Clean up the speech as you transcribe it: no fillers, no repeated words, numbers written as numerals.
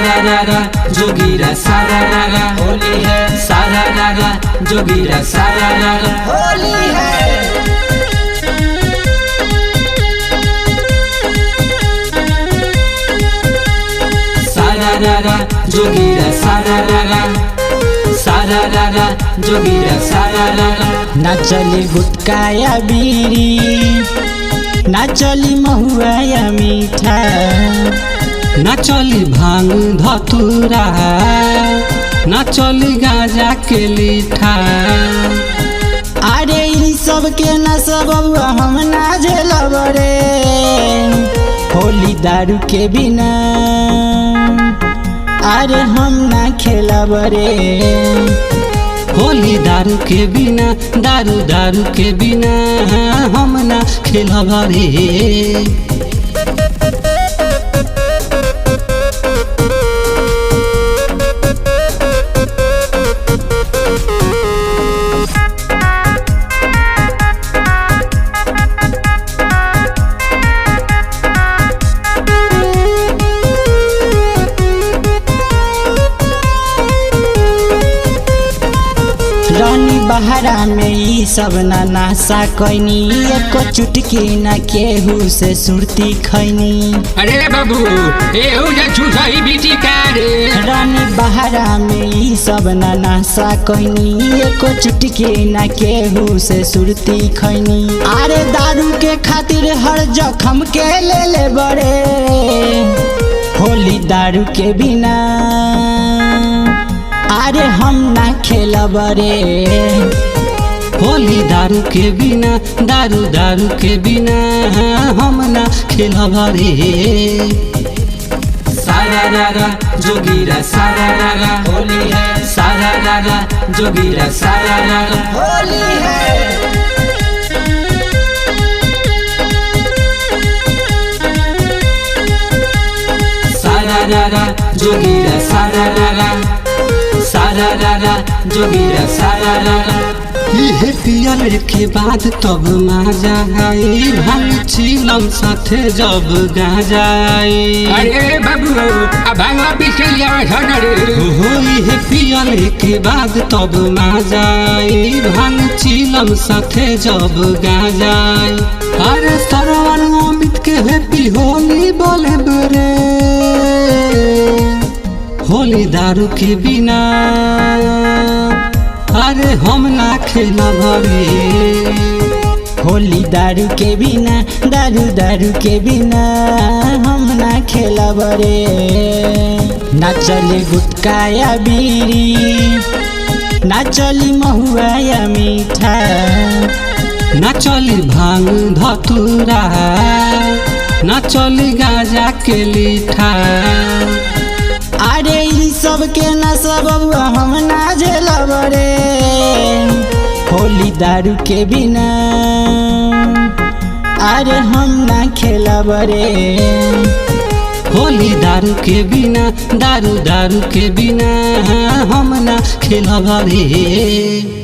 सारारा जोगीरा सारारा होली है, सारारा जोगीरा सारारा होली है। सारारा जोगीरा सारारा सारारा जोगीरा सारारा। ना चली गुटका या बीड़ी, ना चली महुआ या मीठा, ना चली भांग धतूरा, ना चली गाजा के लीठा। अरे इन सब के न सबब हम ना झेलब रे, होली दारू के बिना अरे हम ना खेलब रे। होली दारू के बिना, दारू के बिना हम ना खेलब रे। रानी बहरा में ई सब ना नाशा कैनी, एको चुटकी ना केहू से सुरती खैनी। अरे बाबू एहू जा छुसाई बीटी का रे। रानी बहरा में ई सब ना नाशा कैनी, एको चुटकी ना केहू से सुरती खैनी। अरे दारू के खातिर हर जखम के ले ले बड़े, होली दारू के बिना अरे हम ना खेलब रे। होली दारू के बिना, दारू के बिना हम ना खेलब रे। सारारा जोगीरा सारारा होली है, सारारा जोगीरा सारारा होली है। सारारा जोगीरा सारारा सारारा जोगीरा सारारा। ये पियल के बाद तब मजा आई, भांग चिलम साथे जब गाजाई। अरे बाबू भांग पीछे हो ये पियल के बाद तब मजा आई, भांग चिलम साथे जब गाजाई। अरे सरवन अमित के हैप्पी होली बोले बरे, होली दारू के बिना अरे हम ना खेलब रे। होली दारू के बिना, दारू के बिना हम ना खेलब रे। ना चली गुटका या बीड़ी, ना चली महुआ या मीठा, ना चली भांग धतूरा, ना चली गाजा के लीठा। अरे इन सब के न सबब हम ना झेलब रे, होली दारू के बिना अरे हम ना खेलब रे। होली दारू के बिना, दारू के बिना हम ना खेलब रे।